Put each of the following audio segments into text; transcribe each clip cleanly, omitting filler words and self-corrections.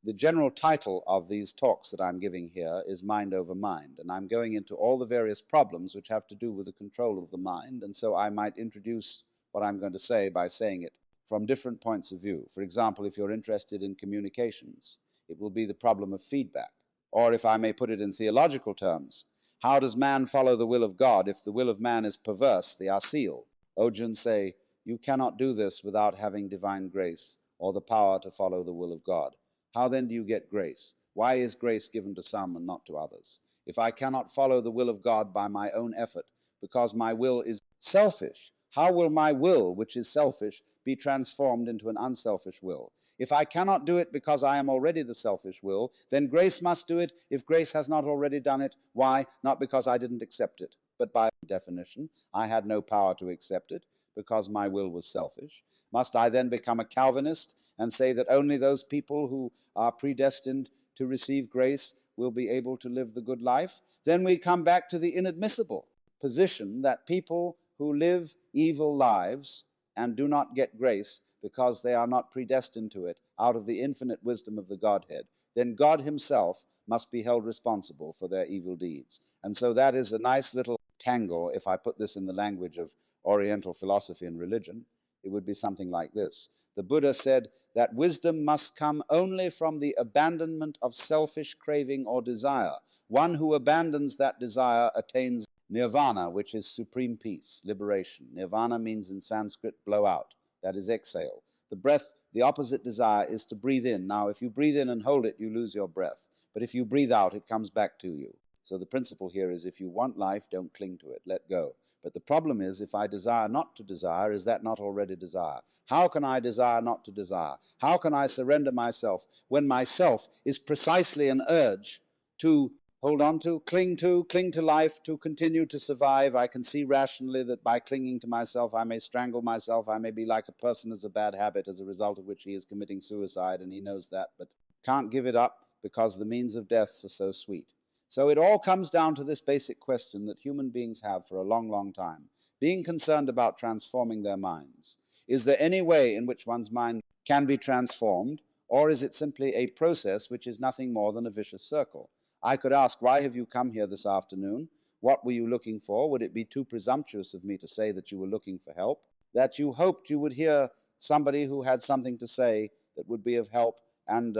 The general title of these talks that I'm giving here is Mind Over Mind, and I'm going into all the various problems which have to do with the control of the mind, and so I might introduce what I'm going to say by saying it from different points of view. For example, if you're interested in communications, it will be the problem of feedback. Or if I may put it in theological terms, how does man follow the will of God if the will of man is perverse, the asil? Ojans say, you cannot do this without having divine grace or the power to follow the will of God. How then do you get grace? Why is grace given to some and not to others? If I cannot follow the will of God by my own effort, because my will is selfish, how will my will, which is selfish, be transformed into an unselfish will? If I cannot do it because I am already the selfish will, then grace must do it if grace has not already done it. Why? Not because I didn't accept it, but by definition, I had no power to accept it because my will was selfish. Must I then become a Calvinist and say that only those people who are predestined to receive grace will be able to live the good life? Then we come back to the inadmissible position that people who live evil lives and do not get grace because they are not predestined to it out of the infinite wisdom of the Godhead, then God himself must be held responsible for their evil deeds. And so that is a nice little tangle. If I put this in the language of Oriental philosophy and religion, it would be something like this. The Buddha said that wisdom must come only from the abandonment of selfish craving or desire. One who abandons that desire attains nirvana, which is supreme peace, liberation. Nirvana means in Sanskrit blow out, that is exhale. The breath, the opposite desire is to breathe in. Now, if you breathe in and hold it, you lose your breath. But if you breathe out, it comes back to you. So the principle here is if you want life, don't cling to it, let go. But the problem is, if I desire not to desire, is that not already desire? How can I desire not to desire? How can I surrender myself when myself is precisely an urge to hold on to, cling to life, to continue to survive? I can see rationally that by clinging to myself, I may strangle myself. I may be like a person who has a bad habit, as a result of which he is committing suicide, and he knows that, but can't give it up because the means of deaths are so sweet. So it all comes down to this basic question that human beings have for a long, long time, being concerned about transforming their minds. Is there any way in which one's mind can be transformed, or is it simply a process which is nothing more than a vicious circle? I could ask, why have you come here this afternoon? What were you looking for? Would it be too presumptuous of me to say that you were looking for help? That you hoped you would hear somebody who had something to say that would be of help and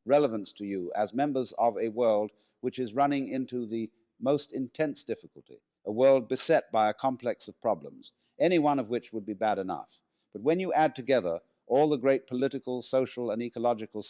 relevance to you as members of a world which is running into the most intense difficulty, a world beset by a complex of problems, any one of which would be bad enough. But when you add together all the great political, social, and ecological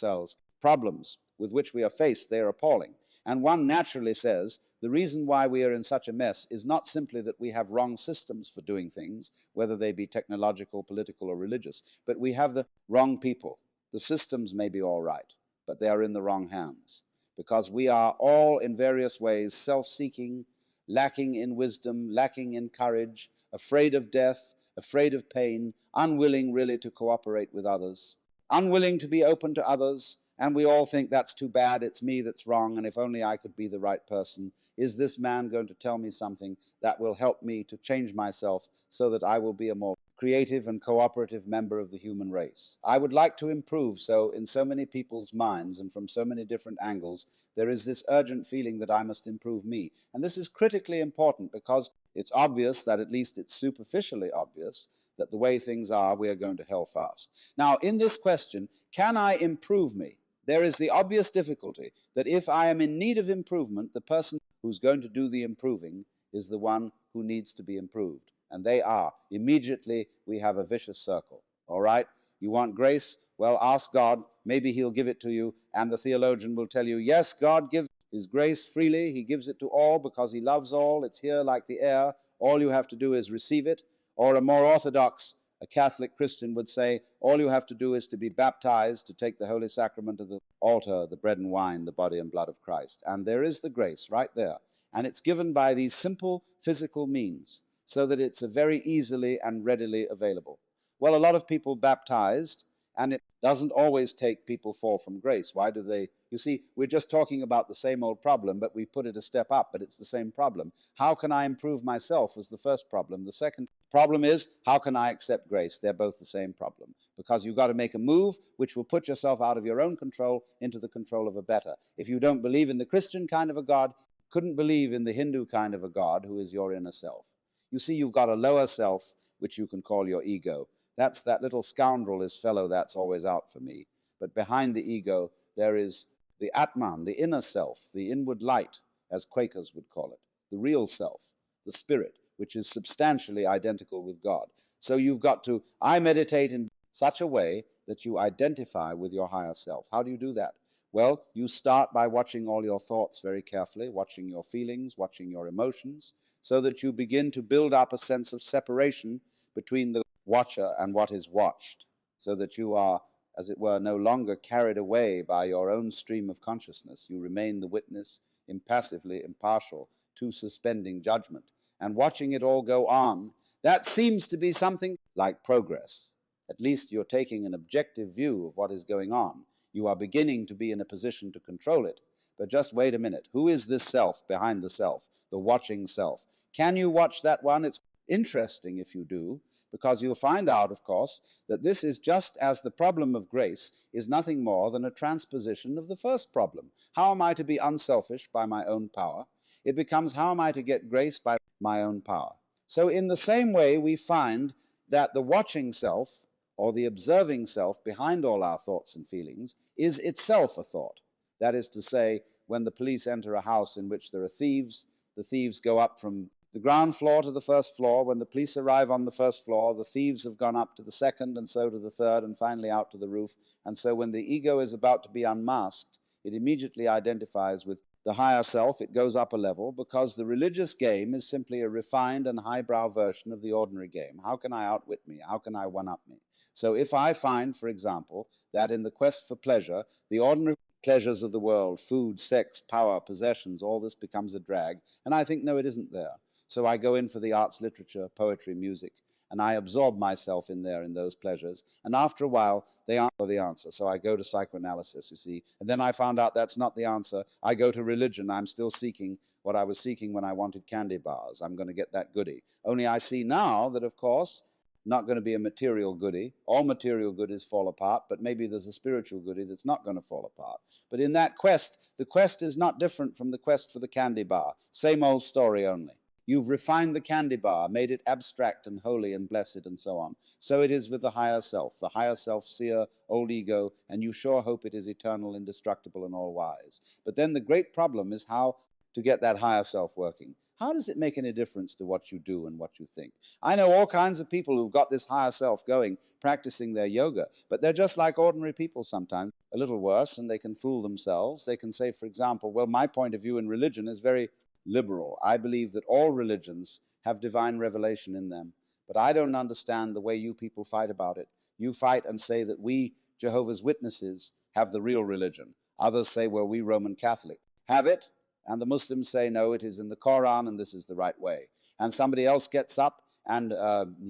problems with which we are faced, they are appalling. And one naturally says the reason why we are in such a mess is not simply that we have wrong systems for doing things, whether they be technological, political, or religious, but we have the wrong people. The systems may be all right, but they are in the wrong hands, because we are all in various ways self-seeking, lacking in wisdom, lacking in courage, afraid of death, afraid of pain, unwilling really to cooperate with others, unwilling to be open to others, and we all think that's too bad, it's me that's wrong, and if only I could be the right person. Is this man going to tell me something that will help me to change myself so that I will be a more creative and cooperative member of the human race? I would like to improve, so in so many people's minds and from so many different angles, there is this urgent feeling that I must improve me. And this is critically important because it's obvious that, at least it's superficially obvious, that the way things are, we are going to hell fast. Now, in this question, can I improve me? There is the obvious difficulty that if I am in need of improvement, the person who's going to do the improving is the one who needs to be improved. And they are. Immediately, we have a vicious circle. All right? You want grace? Well, ask God. Maybe he'll give it to you. And the theologian will tell you, yes, God gives his grace freely. He gives it to all because he loves all. It's here like the air. All you have to do is receive it. Or a more orthodox, a Catholic Christian would say, all you have to do is to be baptized, to take the holy sacrament of the altar, the bread and wine, the body and blood of Christ. And there is the grace right there. And it's given by these simple physical means, so that it's very easily and readily available. Well, a lot of people baptized, And it doesn't always take people fall from grace. Why do they? You see, we're just talking about the same old problem, but we put it a step up, but it's the same problem. How can I improve myself was the first problem. The second problem is, how can I accept grace? They're both the same problem, because you've got to make a move which will put yourself out of your own control into the control of a better. If you don't believe in the Christian kind of a God, couldn't believe in the Hindu kind of a God who is your inner self. You see, you've got a lower self, which you can call your ego. That's that little scoundrel, this fellow that's always out for me. But behind the ego, there is the Atman, the inner self, the inward light, as Quakers would call it, the real self, the spirit, which is substantially identical with God. So you've got to, I meditate in such a way that you identify with your higher self. How do you do that? Well, you start by watching all your thoughts very carefully, watching your feelings, watching your emotions, so that you begin to build up a sense of separation between the watcher and what is watched, so that you are, as it were, no longer carried away by your own stream of consciousness. You remain the witness, impassively impartial, to suspending judgment, and watching it all go on. That seems to be something like progress. At least you're taking an objective view of what is going on. You are beginning to be in a position to control it. But just wait a minute. Who is this self behind the self, the watching self? Can you watch that one? It's interesting if you do, because you'll find out, of course, that this is just as the problem of grace is nothing more than a transposition of the first problem. How am I to be unselfish by my own power? It becomes, how am I to get grace by my own power? So in the same way, we find that the watching self, or the observing self behind all our thoughts and feelings, is itself a thought. That is to say, when the police enter a house in which there are thieves, the thieves go up from the ground floor to the first floor. When the police arrive on the first floor, the thieves have gone up to the second, and so to the third, and finally out to the roof. And so when the ego is about to be unmasked, it immediately identifies with the higher self. It goes up a level, because the religious game is simply a refined and highbrow version of the ordinary game. How can I outwit me? How can I one-up me? So if I find, for example, that in the quest for pleasure, the ordinary pleasures of the world, food, sex, power, possessions, all this becomes a drag, and I think, no, it isn't there. So I go in for the arts, literature, poetry, music, and I absorb myself in there in those pleasures. And after a while, they aren't the answer. So I go to psychoanalysis, you see. And then I found out that's not the answer. I go to religion. I'm still seeking what I was seeking when I wanted candy bars. I'm going to get that goodie. Only I see now that, of course, not going to be a material goodie. All material goodies fall apart, but maybe there's a spiritual goodie that's not going to fall apart. But in that quest, the quest is not different from the quest for the candy bar. Same old story only. You've refined the candy bar, made it abstract and holy and blessed and so on. So it is with the higher self, seer, old ego, and you sure hope it is eternal, indestructible, and all-wise. But then the great problem is how to get that higher self working. How does it make any difference to what you do and what you think? I know all kinds of people who've got this higher self going, practicing their yoga, but they're just like ordinary people sometimes, a little worse, and they can fool themselves. They can say, for example, well, my point of view in religion is very liberal. I believe that all religions have divine revelation in them, but I don't understand the way you people fight about it. You fight and say that we, Jehovah's Witnesses, have the real religion. Others say, well, we Roman Catholic have it, and the Muslims say, no, it is in the Quran and this is the right way. And somebody else gets up, and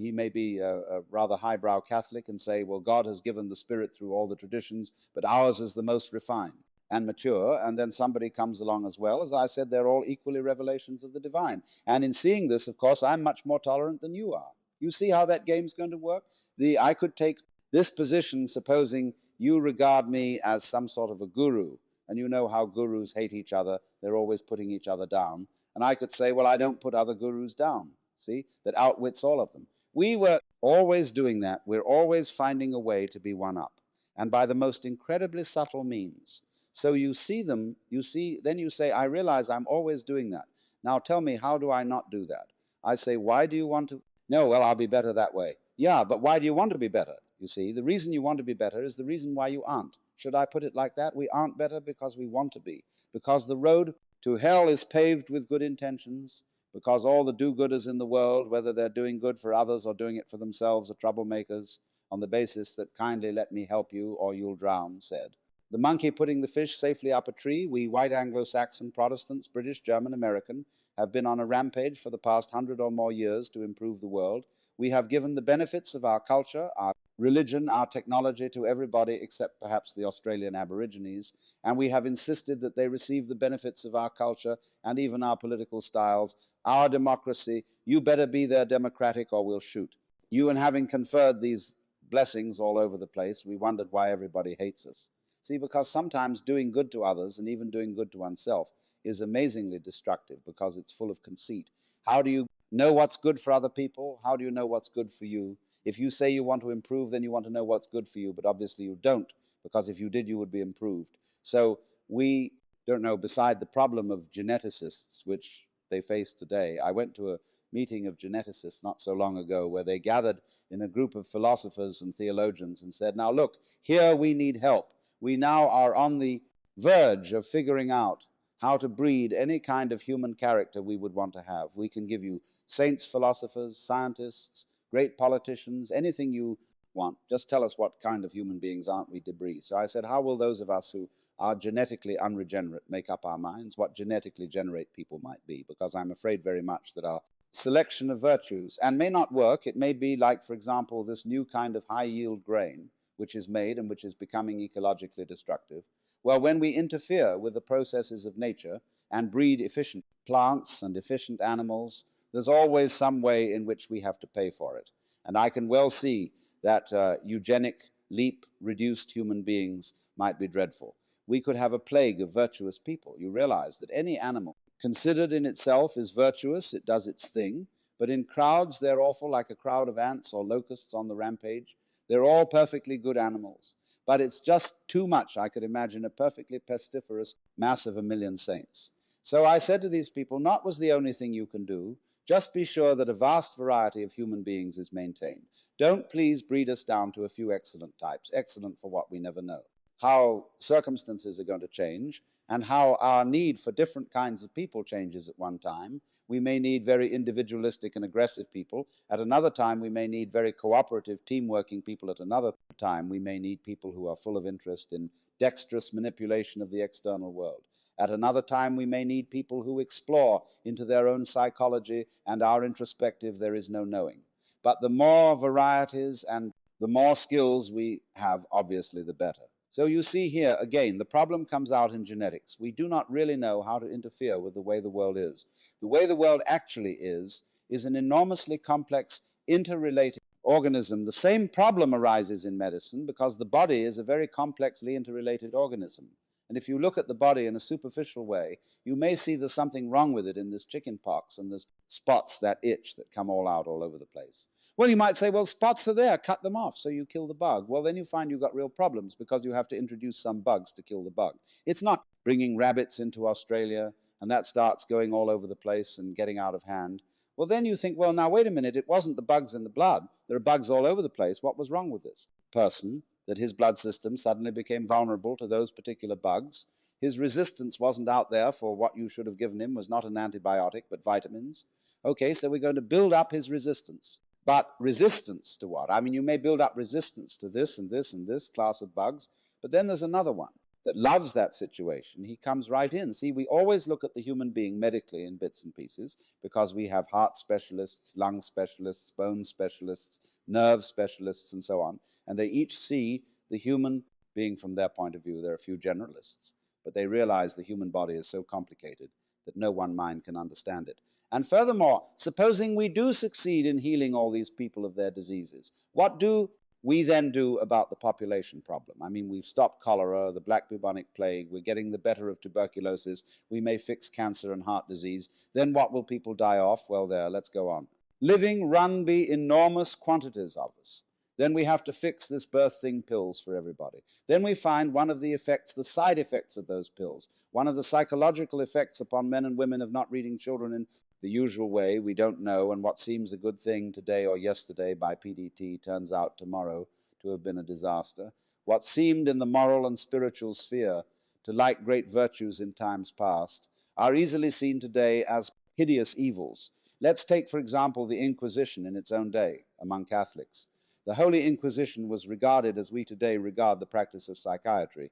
he may be a rather highbrow Catholic, and say, well, God has given the Spirit through all the traditions, but ours is the most refined and mature. And then somebody comes along as well. As I said, they're all equally revelations of the divine. And in seeing this, of course, I'm much more tolerant than you are. You see how that game's going to work? I could take this position, supposing you regard me as some sort of a guru, and you know how gurus hate each other. They're always putting each other down. And I could say, well, I don't put other gurus down. See? That outwits all of them. We were always doing that. We're always finding a way to be one up, and by the most incredibly subtle means. So you see them, then you say, I realize I'm always doing that. Now tell me, how do I not do that? I say, why do you want to? No, well, I'll be better that way. Yeah, but why do you want to be better? You see, the reason you want to be better is the reason why you aren't. Should I put it like that? We aren't better because we want to be. Because the road to hell is paved with good intentions. Because all the do-gooders in the world, whether they're doing good for others or doing it for themselves, are troublemakers, on the basis that kindly let me help you or you'll drown, said. The monkey putting the fish safely up a tree, we white Anglo-Saxon Protestants, British, German, American, have been on a rampage for the past 100 or more years to improve the world. We have given the benefits of our culture, our religion, our technology to everybody except perhaps the Australian Aborigines, and we have insisted that they receive the benefits of our culture and even our political styles, our democracy. You better be there democratic or we'll shoot you. And having conferred these blessings all over the place, we wondered why everybody hates us. See, because sometimes doing good to others and even doing good to oneself is amazingly destructive because it's full of conceit. How do you know what's good for other people? How do you know what's good for you? If you say you want to improve, then you want to know what's good for you, but obviously you don't, because if you did, you would be improved. So we don't know, beside the problem of geneticists, which they face today. I went to a meeting of geneticists not so long ago where they gathered in a group of philosophers and theologians and said, now look, here we need help. We now are on the verge of figuring out how to breed any kind of human character we would want to have. We can give you saints, philosophers, scientists, great politicians, anything you want. Just tell us what kind of human beings aren't we to breed. So I said, how will those of us who are genetically unregenerate make up our minds what genetically generate people might be? Because I'm afraid very much that our selection of virtues and may not work. It may be like, for example, this new kind of high yield grain which is made and which is becoming ecologically destructive. Well, when we interfere with the processes of nature and breed efficient plants and efficient animals, there's always some way in which we have to pay for it. And I can well see that eugenic leap reduced human beings might be dreadful. We could have a plague of virtuous people. You realize that any animal considered in itself is virtuous, it does its thing, but in crowds they're awful, like a crowd of ants or locusts on the rampage. They're all perfectly good animals. But it's just too much. I could imagine a perfectly pestiferous mass of 1,000,000 saints. So I said to these people, not was the only thing you can do. Just be sure that a vast variety of human beings is maintained. Don't please breed us down to a few excellent types, excellent for what we never know. How circumstances are going to change and how our need for different kinds of people changes at one time. We may need very individualistic and aggressive people. At another time, we may need very cooperative, team-working people. At another time, we may need people who are full of interest in dexterous manipulation of the external world. At another time, we may need people who explore into their own psychology and our introspective, there is no knowing. But the more varieties and the more skills we have, obviously, the better. So you see here, again, the problem comes out in genetics. We do not really know how to interfere with the way the world is. The way the world actually is an enormously complex, interrelated organism. The same problem arises in medicine because the body is a very complexly interrelated organism. And if you look at the body in a superficial way, you may see there's something wrong with it in this chicken pox and there's spots that itch that come all out all over the place. Well, you might say, well, spots are there, cut them off so you kill the bug. Well, then you find you've got real problems because you have to introduce some bugs to kill the bug. It's not bringing rabbits into Australia and that starts going all over the place and getting out of hand. Well, then you think, well, now, wait a minute, it wasn't the bugs in the blood. There are bugs all over the place. What was wrong with this person that his blood system suddenly became vulnerable to those particular bugs? His resistance wasn't out there for what you should have given him was not an antibiotic, but vitamins. Okay, so we're going to build up his resistance. But resistance to what? I mean, you may build up resistance to this and this and this class of bugs, but then there's another one that loves that situation. He comes right in. See, we always look at the human being medically in bits and pieces because we have heart specialists, lung specialists, bone specialists, nerve specialists, and so on. And they each see the human being from their point of view. There are a few generalists, but they realize the human body is so complicated that no one mind can understand it. And furthermore, supposing we do succeed in healing all these people of their diseases, what do we then do about the population problem? I mean, we've stopped cholera, the black bubonic plague, we're getting the better of tuberculosis, we may fix cancer and heart disease. Then what will people die off? Well, there, let's go on. Living run be enormous quantities of us. Then we have to fix this birth thing pills for everybody. Then we find one of the effects, the side effects of those pills, one of the psychological effects upon men and women of not reading children in the usual way, we don't know, and what seems a good thing today or yesterday by PDT turns out tomorrow to have been a disaster. What seemed in the moral and spiritual sphere to like great virtues in times past are easily seen today as hideous evils. Let's take, for example, the Inquisition in its own day among Catholics. The Holy Inquisition was regarded as we today regard the practice of psychiatry.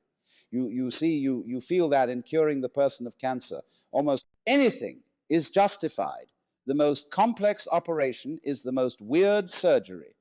You feel that in curing the person of cancer, almost anything is justified. The most complex operation is the most weird surgery.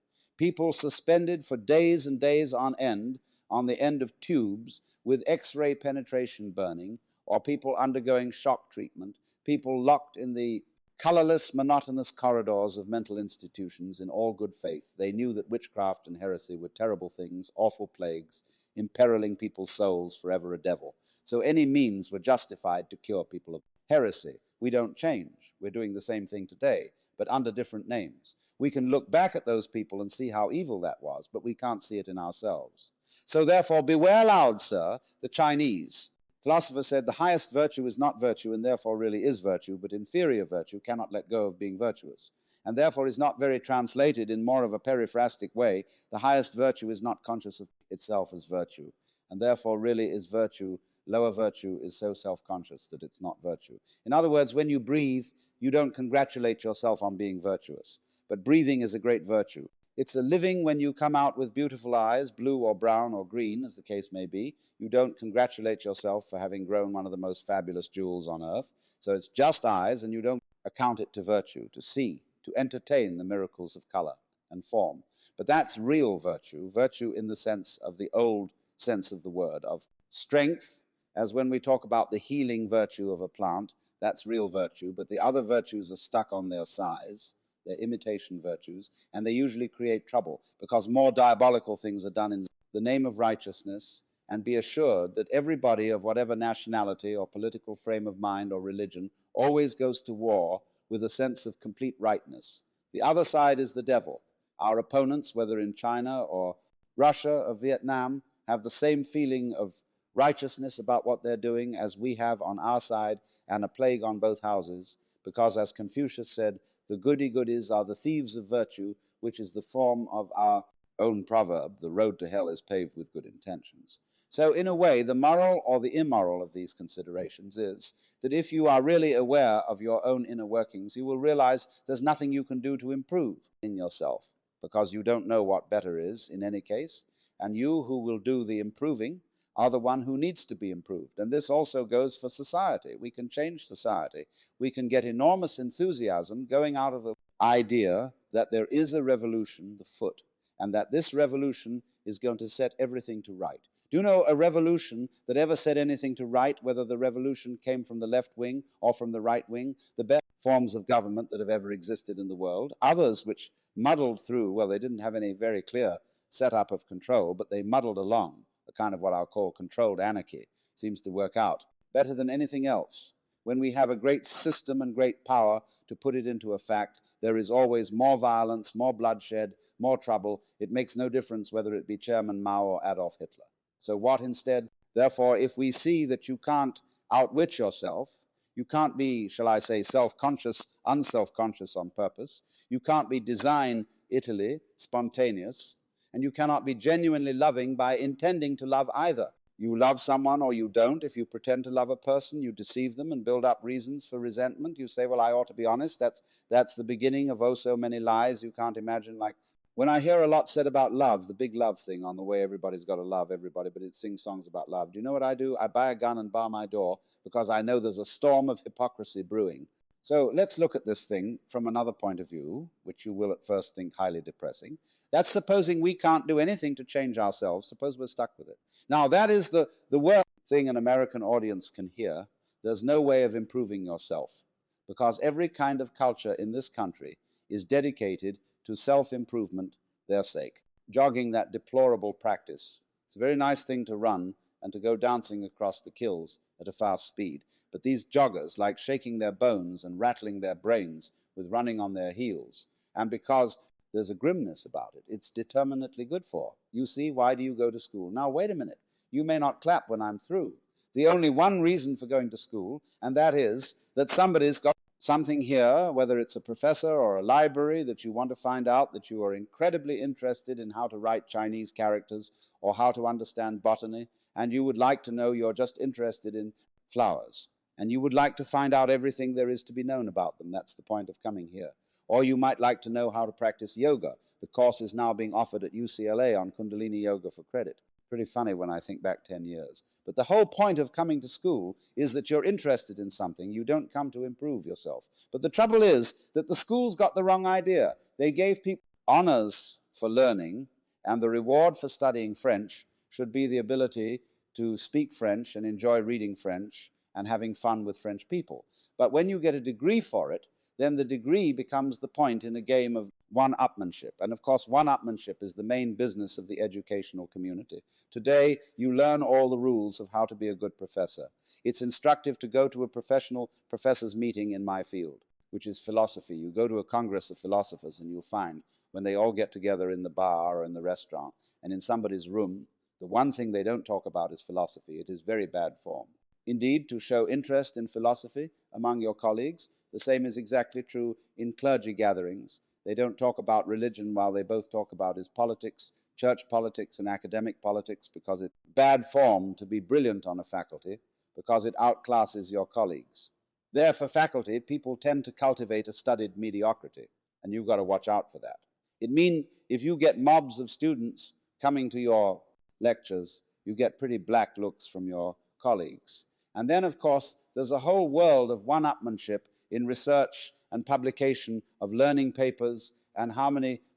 people suspended for days and days on end on the end of tubes with X-ray penetration burning, or people undergoing shock treatment, people locked in the colorless, monotonous corridors of mental institutions in all good faith. They knew that witchcraft and heresy were terrible things, awful plagues, imperiling people's souls forever a devil. So any means were justified to cure people of heresy. We don't change. We're doing the same thing today, but under different names. We can look back at those people and see how evil that was, but we can't see it in ourselves. So therefore, beware loud, sir, the Chinese. Philosophers said the highest virtue is not virtue, and therefore really is virtue, but inferior virtue cannot let go of being virtuous, and therefore is not very translated in more of a periphrastic way. The highest virtue is not conscious of itself as virtue, and therefore really is virtue. Lower virtue is so self-conscious that it's not virtue. In other words, when you breathe, you don't congratulate yourself on being virtuous, but breathing is a great virtue. It's a living when you come out with beautiful eyes, blue or brown or green, as the case may be. You don't congratulate yourself for having grown one of the most fabulous jewels on earth. So it's just eyes, and you don't account it to virtue, to see, to entertain the miracles of color and form. But that's real virtue, virtue in the sense of the old sense of the word, of strength, as when we talk about the healing virtue of a plant, that's real virtue, but the other virtues are stuck on their size. They're imitation virtues, and they usually create trouble because more diabolical things are done in the name of righteousness. And be assured that everybody of whatever nationality or political frame of mind or religion always goes to war with a sense of complete rightness. The other side is the devil. Our opponents, whether in China or Russia or Vietnam, have the same feeling of righteousness about what they're doing as we have on our side, and a plague on both houses, because as Confucius said, the goody-goodies are the thieves of virtue, which is the form of our own proverb, the road to hell is paved with good intentions. So in a way, the moral or the immoral of these considerations is that if you are really aware of your own inner workings, you will realize there's nothing you can do to improve in yourself, because you don't know what better is in any case, and you who will do the improving are the one who needs to be improved. And this also goes for society. We can change society. We can get enormous enthusiasm going out of the idea that there is a revolution afoot, and that this revolution is going to set everything to right. Do you know a revolution that ever set anything to right, whether the revolution came from the left wing or from the right wing? The best forms of government that have ever existed in the world. Others which muddled through, well, they didn't have any very clear setup of control, but they muddled along. A kind of what I'll call controlled anarchy seems to work out better than anything else. When we have a great system and great power to put it into effect, there is always more violence, more bloodshed, more trouble. It makes no difference whether it be Chairman Mao or Adolf Hitler. So what instead? Therefore, if we see that you can't outwit yourself, you can't be, shall I say, self-conscious, unself-conscious on purpose, you can't be design Italy, spontaneous, and you cannot be genuinely loving by intending to love either. You love someone or you don't. If you pretend to love a person, you deceive them and build up reasons for resentment. You say, well, I ought to be honest. That's the beginning of oh so many lies you can't imagine. Like when I hear a lot said about love, the big love thing on the way everybody's got to love everybody, but it sings songs about love. Do you know what I do? I buy a gun and bar my door because I know there's a storm of hypocrisy brewing. So let's look at this thing from another point of view, which you will at first think highly depressing. That's supposing we can't do anything to change ourselves. Suppose we're stuck with it. Now, that is the worst thing an American audience can hear. There's no way of improving yourself, because every kind of culture in this country is dedicated to self-improvement, their sake, jogging that deplorable practice. It's a very nice thing to run and to go dancing across the kills at a fast speed. But these joggers like shaking their bones and rattling their brains with running on their heels. And because there's a grimness about it, it's determinately good for. You see, why do you go to school? Now, wait a minute. You may not clap when I'm through. The only one reason for going to school, and that is that somebody's got something here, whether it's a professor or a library, that you want to find out, that you are incredibly interested in how to write Chinese characters or how to understand botany, and you would like to know, you're just interested in flowers, and you would like to find out everything there is to be known about them. That's the point of coming here. Or you might like to know how to practice yoga. The course is now being offered at UCLA on Kundalini Yoga for credit. Pretty funny when I think back 10 years. But the whole point of coming to school is that you're interested in something. You don't come to improve yourself. But the trouble is that the schools got the wrong idea. They gave people honors for learning, and the reward for studying French should be the ability to speak French and enjoy reading French and having fun with French people. But when you get a degree for it, then the degree becomes the point in a game of one-upmanship. And of course, one-upmanship is the main business of the educational community. Today, you learn all the rules of how to be a good professor. It's instructive to go to a professional professors' meeting in my field, which is philosophy. You go to a congress of philosophers and you'll find when they all get together in the bar or in the restaurant and in somebody's room, the one thing they don't talk about is philosophy. It is very bad form. Indeed, to show interest in philosophy among your colleagues, the same is exactly true in clergy gatherings. They don't talk about religion while they both talk about is politics, church politics and academic politics, because it's bad form to be brilliant on a faculty, because it outclasses your colleagues. There, for faculty, people tend to cultivate a studied mediocrity, and you've got to watch out for that. It means if you get mobs of students coming to your lectures, you get pretty black looks from your colleagues. And then, of course, there's a whole world of one-upmanship in research and publication of learning papers and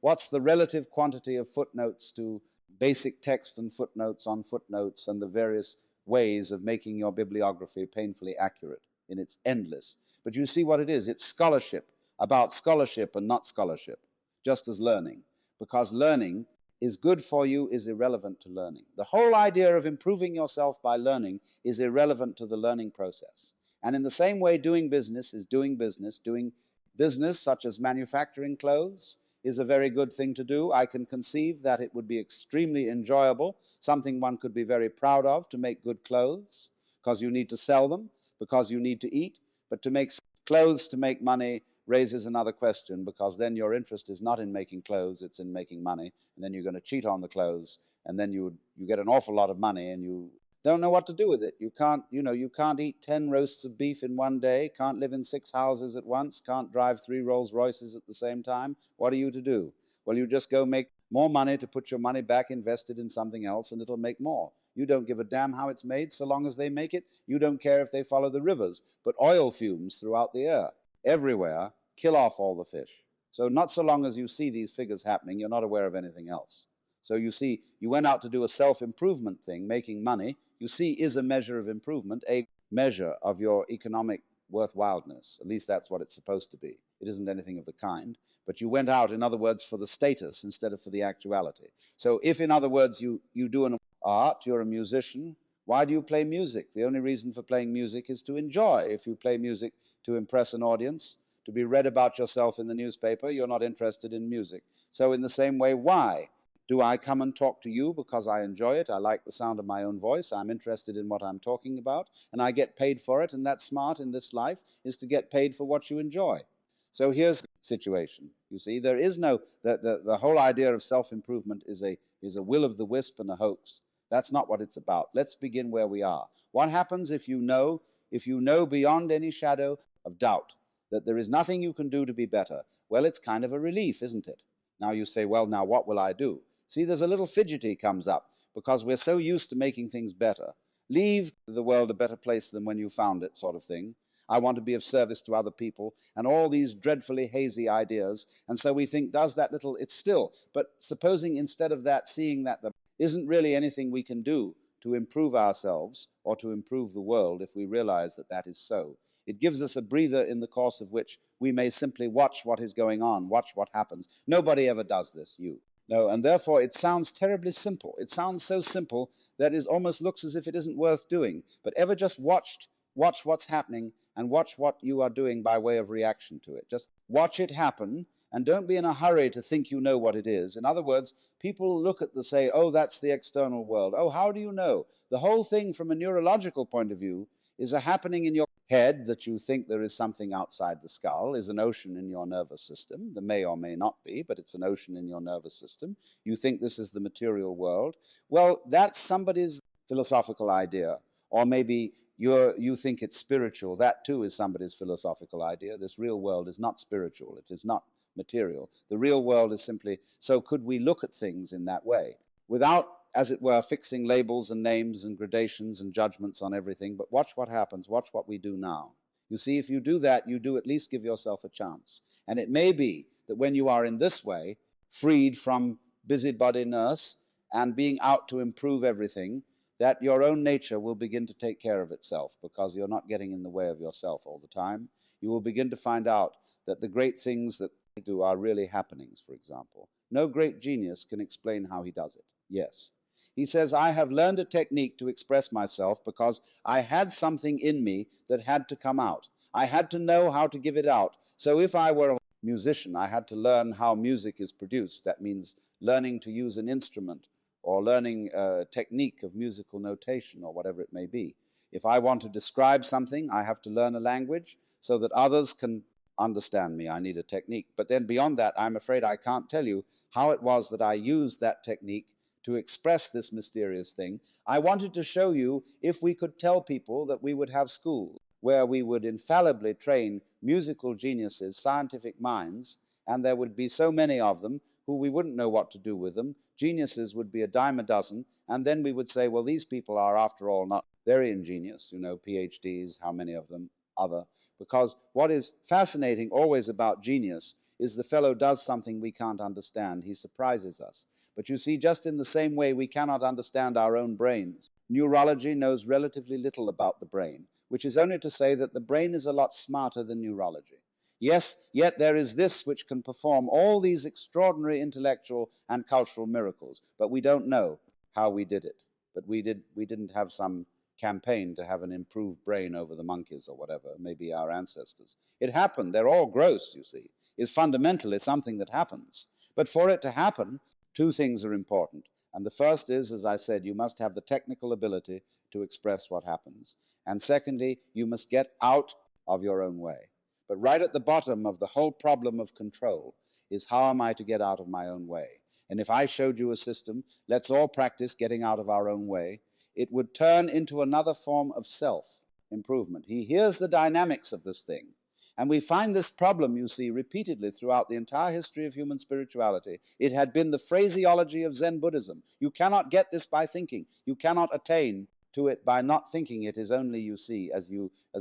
what's the relative quantity of footnotes to basic text and footnotes on footnotes and the various ways of making your bibliography painfully accurate. And it's endless. But you see what it is. It's scholarship about scholarship and not scholarship, just as learning. Because learning is good for you is irrelevant to learning. The whole idea of improving yourself by learning is irrelevant to the learning process. And in the same way, doing business is doing business. Doing business, such as manufacturing clothes, is a very good thing to do. I can conceive that it would be extremely enjoyable, something one could be very proud of, to make good clothes, because you need to sell them, because you need to eat. But to make clothes to make money raises another question, because then your interest is not in making clothes, it's in making money, and then you're going to cheat on the clothes, and then you get an awful lot of money, and you don't know what to do with it. You can't eat 10 roasts of beef in one day, can't live in 6 houses at once, can't drive 3 Rolls Royces at the same time. What are you to do? Well, you just go make more money to put your money back invested in something else, and it'll make more. You don't give a damn how it's made so long as they make it. You don't care if they follow the rivers, but oil fumes throughout the air, everywhere, kill off all the fish. So not so long as you see these figures happening, you're not aware of anything else. So you see, you went out to do a self-improvement thing, making money. You see is a measure of improvement, a measure of your economic worthwhileness. At least that's what it's supposed to be. It isn't anything of the kind. But you went out, in other words, for the status instead of for the actuality. So if, in other words, you do an art, you're a musician, why do you play music? The only reason for playing music is to enjoy. If you play music to impress an audience, to be read about yourself in the newspaper, you're not interested in music. So in the same way, why? Do I come and talk to you because I enjoy it? I like the sound of my own voice. I'm interested in what I'm talking about, and I get paid for it, and that's smart in this life, is to get paid for what you enjoy. So here's the situation. You see, there is no, the whole idea of self-improvement is a will of the wisp and a hoax. That's not what it's about. Let's begin where we are. What happens if you know beyond any shadow of doubt that there is nothing you can do to be better? Well, it's kind of a relief, isn't it? Now you say, well, now what will I do? See, there's a little fidgety comes up because we're so used to making things better. Leave the world a better place than when you found it, sort of thing. I want to be of service to other people, and all these dreadfully hazy ideas. And so we think, does that little, it's still. But supposing instead of that, seeing that there isn't really anything we can do to improve ourselves or to improve the world, if we realize that that is so, it gives us a breather in the course of which we may simply watch what is going on, watch what happens. Nobody ever does this, you. No, and therefore it sounds terribly simple. It sounds so simple that it almost looks as if it isn't worth doing. But ever just watch what's happening and watch what you are doing by way of reaction to it. Just watch it happen, and don't be in a hurry to think you know what it is. In other words, people look at say, oh, that's the external world. Oh, how do you know? The whole thing from a neurological point of view is a happening in your head that you think there is something outside the skull, is an ocean in your nervous system. There may or may not be, but it's an ocean in your nervous system. You think this is the material world. Well, that's somebody's philosophical idea. Or maybe you think it's spiritual. That too is somebody's philosophical idea. This real world is not spiritual. It is not material. The real world is simply, so could we look at things in that way without, as it were, fixing labels and names and gradations and judgments on everything, but watch what happens, watch what we do now. You see, if you do that, you do at least give yourself a chance. And it may be that when you are in this way, freed from busybodiness and being out to improve everything, that your own nature will begin to take care of itself because you're not getting in the way of yourself all the time. You will begin to find out that the great things that we do are really happenings, for example. No great genius can explain how he does it. Yes. He says, I have learned a technique to express myself because I had something in me that had to come out. I had to know how to give it out. So if I were a musician, I had to learn how music is produced. That means learning to use an instrument or learning a technique of musical notation or whatever it may be. If I want to describe something, I have to learn a language so that others can understand me. I need a technique. But then beyond that, I'm afraid I can't tell you how it was that I used that technique to express this mysterious thing. I wanted to show you if we could tell people that we would have schools where we would infallibly train musical geniuses, scientific minds, and there would be so many of them who we wouldn't know what to do with them. Geniuses would be a dime a dozen, and then we would say, well, these people are, after all, not very ingenious, PhDs, how many of them other. Because what is fascinating always about genius is the fellow does something we can't understand. He surprises us. But you see, just in the same way we cannot understand our own brains, neurology knows relatively little about the brain, which is only to say that the brain is a lot smarter than neurology. Yes, yet there is this which can perform all these extraordinary intellectual and cultural miracles, but we don't know how we did it. But we didn't have some campaign to have an improved brain over the monkeys or whatever, maybe our ancestors. It happened. They're all gross, you see. It's fundamentally something that happens. But for it to happen, two things are important. And the first is, as I said, you must have the technical ability to express what happens. And secondly, you must get out of your own way. But right at the bottom of the whole problem of control is, how am I to get out of my own way? And if I showed you a system, let's all practice getting out of our own way, it would turn into another form of self-improvement. He hears the dynamics of this thing. And we find this problem, you see, repeatedly throughout the entire history of human spirituality. It had been the phraseology of Zen Buddhism. You cannot get this by thinking. You cannot attain to it by not thinking. It is only, you see, as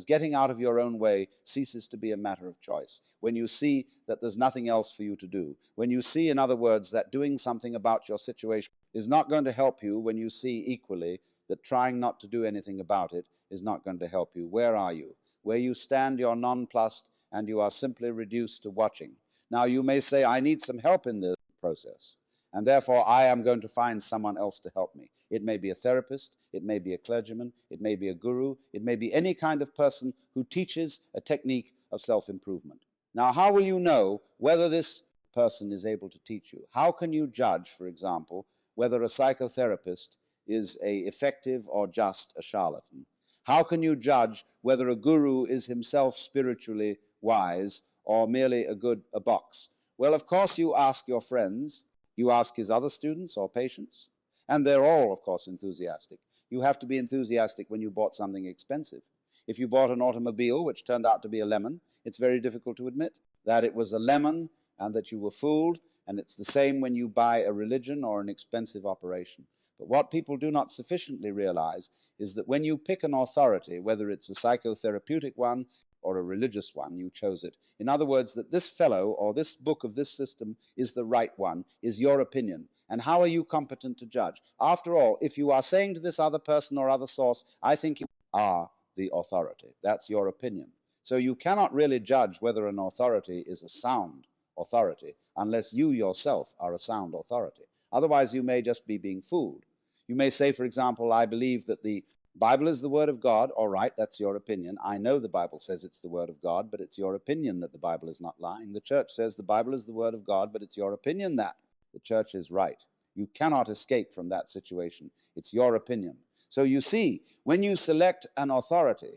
getting out of your own way ceases to be a matter of choice. When you see that there's nothing else for you to do. When you see, in other words, that doing something about your situation is not going to help you. When you see equally that trying not to do anything about it is not going to help you. Where are you? Where you stand, you're nonplussed, and you are simply reduced to watching. Now, you may say, I need some help in this process, and therefore I am going to find someone else to help me. It may be a therapist, it may be a clergyman, it may be a guru, it may be any kind of person who teaches a technique of self-improvement. Now, how will you know whether this person is able to teach you? How can you judge, for example, whether a psychotherapist is effective or just a charlatan? How can you judge whether a guru is himself spiritually wise or merely a box? Well, of course, you ask your friends, you ask his other students or patients, and they're all, of course, enthusiastic. You have to be enthusiastic when you bought something expensive. If you bought an automobile which turned out to be a lemon, it's very difficult to admit that it was a lemon and that you were fooled, and it's the same when you buy a religion or an expensive operation. But what people do not sufficiently realize is that when you pick an authority, whether it's a psychotherapeutic one or a religious one, you chose it. In other words, that this fellow or this book of this system is the right one, is your opinion. And how are you competent to judge? After all, if you are saying to this other person or other source, I think you are the authority, that's your opinion. So you cannot really judge whether an authority is a sound authority unless you yourself are a sound authority. Otherwise, you may just be being fooled. You may say, for example, I believe that the Bible is the Word of God. All right, that's your opinion. I know the Bible says it's the Word of God, but it's your opinion that the Bible is not lying. The church says the Bible is the Word of God, but it's your opinion that the church is right. You cannot escape from that situation. It's your opinion. So you see, when you select an authority,